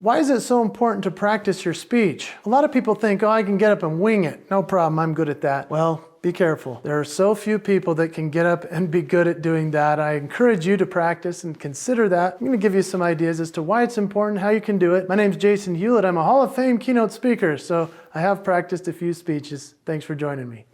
Why is it so important to practice your speech? A lot of people think, oh, I can get up and wing it. No problem, I'm good at that. Well, be careful. There are so few people that can get up and be good at doing that. I encourage you to practice and consider that. I'm going to give you some ideas as to why it's important, how you can do it. My name's Jason Hewlett. I'm a Hall of Fame keynote speaker, so I have practiced a few speeches. Thanks for joining me.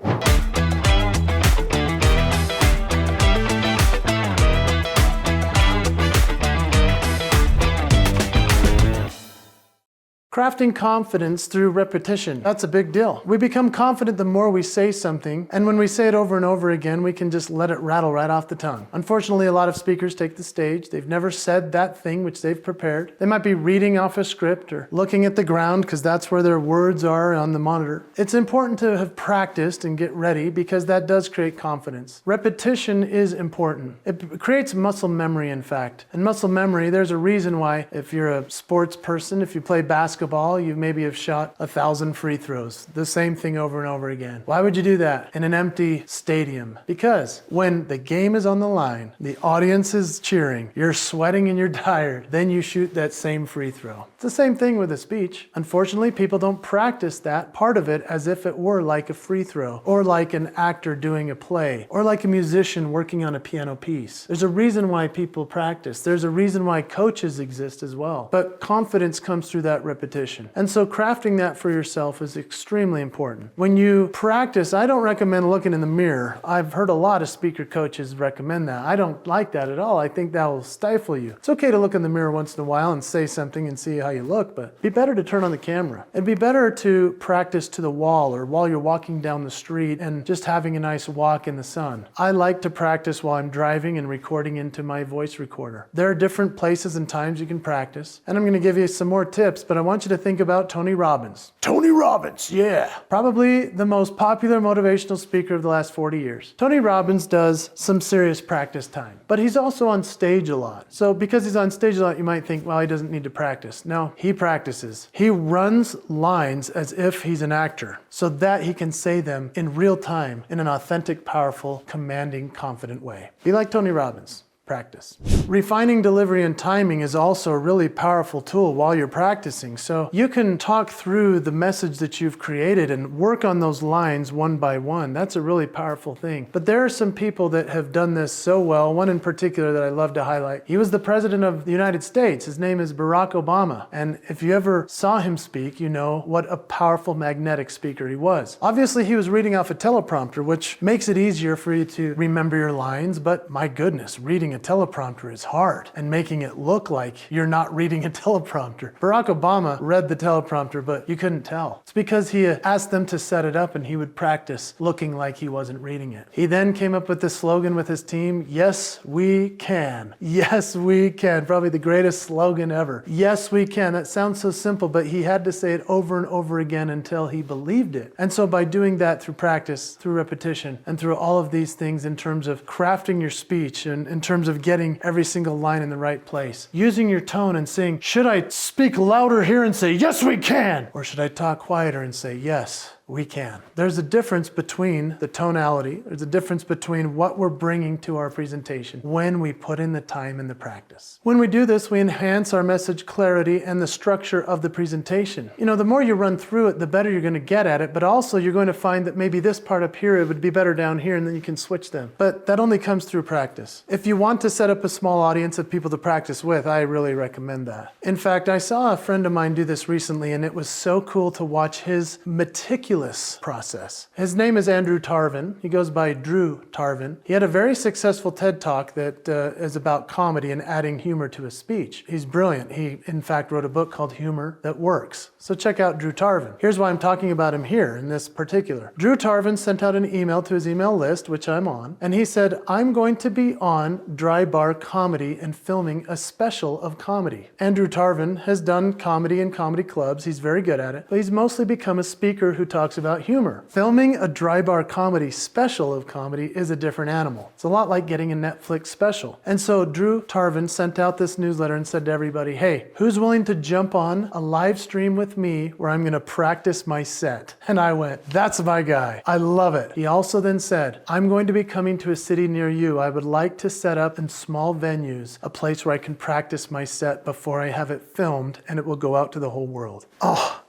Crafting confidence through repetition. That's a big deal. We become confident the more we say something, and when we say it over and over again, we can just let it rattle right off the tongue. Unfortunately, a lot of speakers take the stage. They've never said that thing which they've prepared. They might be reading off a script or looking at the ground because that's where their words are on the monitor. It's important to have practiced and get ready because that does create confidence. Repetition is important. It creates muscle memory, in fact. And muscle memory, there's a reason why if you're a sports person, if you play basketball, you maybe have shot 1,000 free throws. The same thing over and over again. Why would you do that in an empty stadium? Because when the game is on the line, the audience is cheering, you're sweating and you're tired, then you shoot that same free throw. It's the same thing with a speech. Unfortunately, people don't practice that part of it as if it were like a free throw, or like an actor doing a play, or like a musician working on a piano piece. There's a reason why people practice. There's a reason why coaches exist as well. But confidence comes through that repetition. And so crafting that for yourself is extremely important. When you practice, I don't recommend looking in the mirror. I've heard a lot of speaker coaches recommend that. I don't like that at all. I think that will stifle you. It's okay to look in the mirror once in a while and say something and see how you look, but it'd be better to turn on the camera. It'd be better to practice to the wall or while you're walking down the street and just having a nice walk in the sun. I like to practice while I'm driving and recording into my voice recorder. There are different places and times you can practice, and I'm going to give you some more tips, but I want you to think about Tony Robbins. Tony Robbins, yeah. Probably the most popular motivational speaker of the last 40 years. Tony Robbins does some serious practice time, but he's also on stage a lot. So because he's on stage a lot, you might think, well, he doesn't need to practice. No, he practices. He runs lines as if he's an actor so that he can say them in real time in an authentic, powerful, commanding, confident way. Be like Tony Robbins. Practice. Refining delivery and timing is also a really powerful tool while you're practicing. So you can talk through the message that you've created and work on those lines one by one. That's a really powerful thing. But there are some people that have done this so well. One in particular that I love to highlight. He was the president of the United States. His name is Barack Obama. And if you ever saw him speak, you know what a powerful magnetic speaker he was. Obviously, he was reading off a teleprompter, which makes it easier for you to remember your lines. But my goodness, reading a teleprompter is hard, and making it look like you're not reading a teleprompter. Barack Obama read the teleprompter, but you couldn't tell. It's because he asked them to set it up and he would practice looking like he wasn't reading it. He then came up with this slogan with his team, yes, we can. Yes, we can. Probably the greatest slogan ever. Yes, we can. That sounds so simple, but he had to say it over and over again until he believed it. And so by doing that through practice, through repetition, and through all of these things in terms of crafting your speech and in terms of getting every single line in the right place. Using your tone and saying, should I speak louder here and say, yes, we can? Or should I talk quieter and say, yes, we can? There's a difference between the tonality. There's a difference between what we're bringing to our presentation when we put in the time and the practice. When we do this, we enhance our message clarity and the structure of the presentation. You know, the more you run through it, the better you're going to get at it, but also you're going to find that maybe this part up here, it would be better down here, and then you can switch them. But that only comes through practice. If you want to set up a small audience of people to practice with, I really recommend that. In fact, I saw a friend of mine do this recently, and it was so cool to watch his meticulous process. His name is Andrew Tarvin. He goes by Drew Tarvin. He had a very successful TED Talk that is about comedy and adding humor to his speech. He's brilliant. He, in fact, wrote a book called Humor That Works. So check out Drew Tarvin. Here's why I'm talking about him here in this particular. Drew Tarvin sent out an email to his email list, which I'm on, and he said, I'm going to be on Dry Bar Comedy and filming a special of comedy. Andrew Tarvin has done comedy in comedy clubs. He's very good at it, but he's mostly become a speaker who talks talks about humor. Filming a dry bar comedy special of comedy is a different animal. It's a lot like getting a Netflix special. And so Drew Tarvin sent out this newsletter and said to everybody, hey, who's willing to jump on a live stream with me where I'm gonna practice my set? And I went, that's my guy. I love it. He also then said, I'm going to be coming to a city near you. I would like to set up in small venues a place where I can practice my set before I have it filmed and it will go out to the whole world. Oh,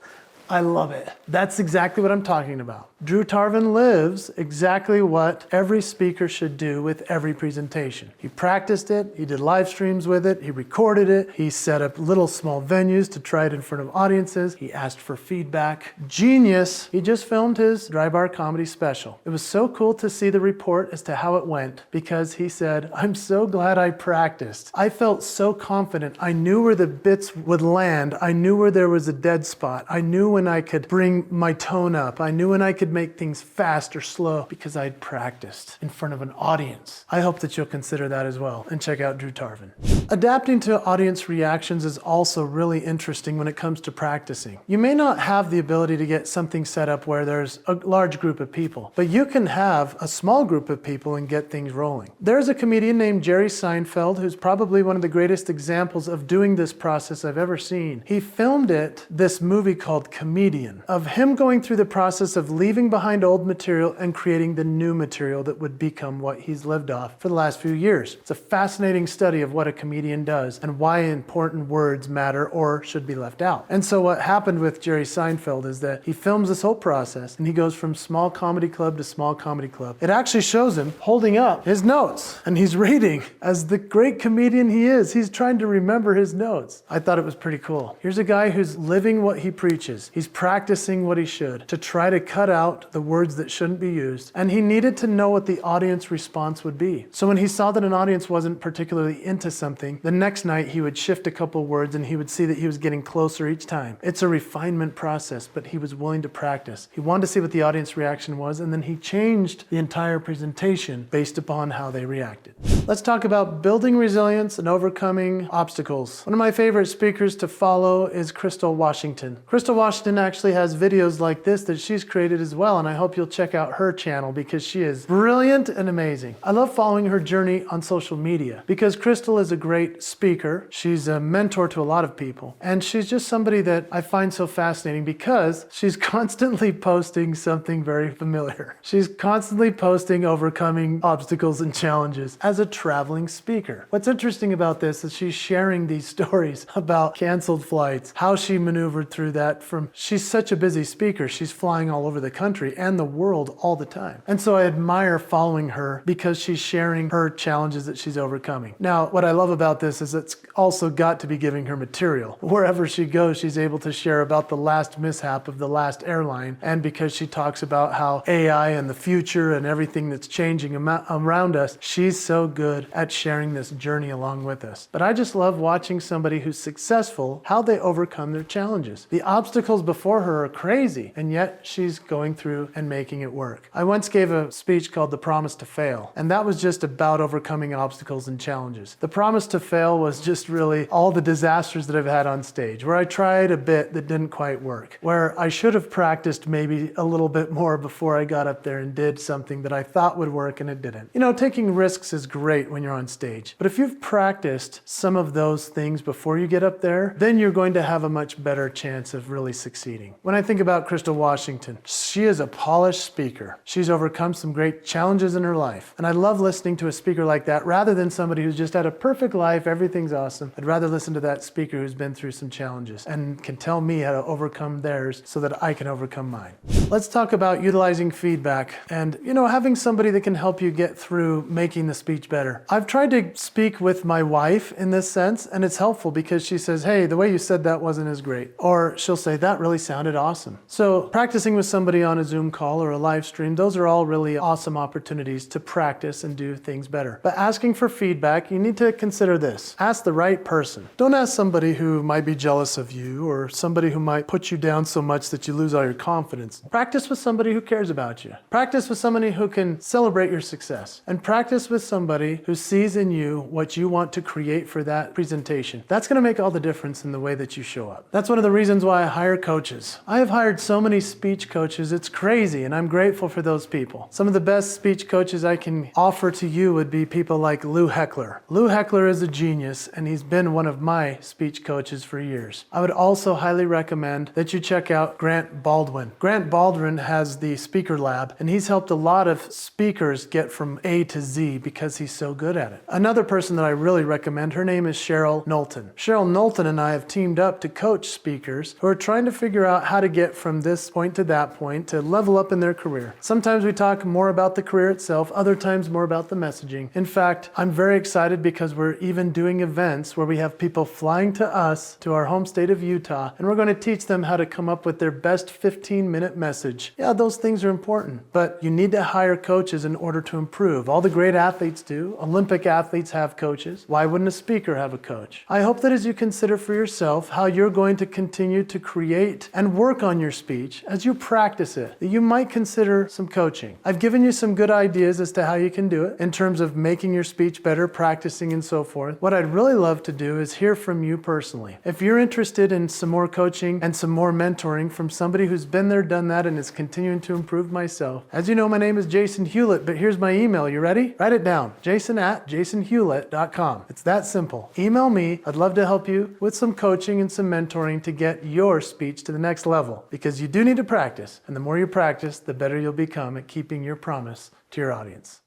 I love it. That's exactly what I'm talking about. Drew Tarvin lives exactly what every speaker should do with every presentation. He practiced it, he did live streams with it, he recorded it, he set up little small venues to try it in front of audiences, he asked for feedback. Genius! He just filmed his dry bar comedy special. It was so cool to see the report as to how it went because he said, I'm so glad I practiced. I felt so confident. I knew where the bits would land. I knew where there was a dead spot. I knew when I could bring my tone up. I knew when I could make things fast or slow because I'd practiced in front of an audience. I hope that you'll consider that as well and check out Drew Tarvin. Adapting to audience reactions is also really interesting when it comes to practicing. You may not have the ability to get something set up where there's a large group of people, but you can have a small group of people and get things rolling. There's a comedian named Jerry Seinfeld who's probably one of the greatest examples of doing this process I've ever seen. He filmed this movie called Comedian, of him going through the process of leaving behind old material and creating the new material that would become what he's lived off for the last few years. It's a fascinating study of what a comedian does and why important words matter or should be left out. And so what happened with Jerry Seinfeld is that he films this whole process and he goes from small comedy club to small comedy club. It actually shows him holding up his notes and he's reading. As the great comedian he is, he's trying to remember his notes. I thought it was pretty cool. Here's a guy who's living what he preaches. He's practicing what he should to try to cut out the words that shouldn't be used. And he needed to know what the audience response would be. So when he saw that an audience wasn't particularly into something, the next night he would shift a couple words and he would see that he was getting closer each time. It's a refinement process, but he was willing to practice. He wanted to see what the audience reaction was, and then he changed the entire presentation based upon how they reacted. Let's talk about building resilience and overcoming obstacles. One of my favorite speakers to follow is Crystal Washington. Crystal Washington actually has videos like this that she's created as well, and I hope you'll check out her channel because she is brilliant and amazing. I love following her journey on social media because Crystal is a great speaker. She's a mentor to a lot of people, and she's just somebody that I find so fascinating because she's constantly posting something very familiar. She's constantly posting overcoming obstacles and challenges as a traveling speaker. What's interesting about this is she's sharing these stories about canceled flights, how she maneuvered through that she's such a busy speaker. She's flying all over the country and the world all the time. And so I admire following her because she's sharing her challenges that she's overcoming. Now, what I love about this is it's also got to be giving her material. Wherever she goes, she's able to share about the last mishap of the last airline. And because she talks about how AI and the future and everything that's changing around us, she's so good at sharing this journey along with us. But I just love watching somebody who's successful, how they overcome their challenges. The obstacles before her are crazy, and yet she's going through and making it work. I once gave a speech called The Promise to Fail, and that was just about overcoming obstacles and challenges. The Promise to Fail was just really all the disasters that I've had on stage, where I tried a bit that didn't quite work, where I should have practiced maybe a little bit more before I got up there and did something that I thought would work and it didn't. You know, taking risks is great when you're on stage, but if you've practiced some of those things before you get up there, then you're going to have a much better chance of really succeeding. When I think about Crystal Washington, she is a polished speaker. She's overcome some great challenges in her life. And I love listening to a speaker like that rather than somebody who's just had a perfect life, everything's awesome. I'd rather listen to that speaker who's been through some challenges and can tell me how to overcome theirs so that I can overcome mine. Let's talk about utilizing feedback and, having somebody that can help you get through making the speech better. I've tried to speak with my wife in this sense, and it's helpful because she says, hey, the way you said that wasn't as great. Or she'll say, that really sounded awesome. So practicing with somebody on a Zoom call or a live stream, those are all really awesome opportunities to practice and do things better. But asking for feedback, you need to consider this. Ask the right person. Don't ask somebody who might be jealous of you or somebody who might put you down so much that you lose all your confidence. Practice with somebody who cares about you. Practice with somebody who can celebrate your success. And practice with somebody who sees in you what you want to create for that presentation. That's going to make all the difference in the way that you show up. That's one of the reasons why I hire coaches. I have hired so many speech coaches, it's crazy, and I'm grateful for those people. Some of the best speech coaches I can offer to you would be people like Lou Heckler. Lou Heckler is a genius, and he's been one of my speech coaches for years. I would also highly recommend that you check out Grant Baldwin. Grant Baldwin has the Speaker Lab, and he's helped a lot of speakers get from A to Z because he's so good at it. Another person that I really recommend, her name is Cheryl Knowlton. Cheryl Knowlton and I have teamed up to coach speakers who are trying to figure out how to get from this point to that point to level up in their career. Sometimes we talk more about the career itself, other times more about the messaging. In fact, I'm very excited because we're even doing events where we have people flying to us, to our home state of Utah, and we're going to teach them how to come up with their best 15-minute message. Yeah, those things are important, but you need to hire coaches in order to improve. All the great athletes do. Olympic athletes have coaches. Why wouldn't a speaker have a coach? I hope that as you consider for yourself how you're going to continue to create and work on your speech as you practice it, that you might consider some coaching. I've given you some good ideas as to how you can do it in terms of making your speech better, practicing, and so forth. What I'd really love to do is hear from you personally. If you're interested in some more coaching and some more mentoring from somebody who's been there, done that, and is continuing to improve myself. As you know, my name is Jason Hewlett, but here's my email. You ready? Write it down. jason@jasonhewlett.com. It's that simple. Email me. I'd love to help you with some coaching and some mentoring to get your speech to the next level, because you do need to practice, and the more you practice, the better you'll become at keeping your promise to your audience.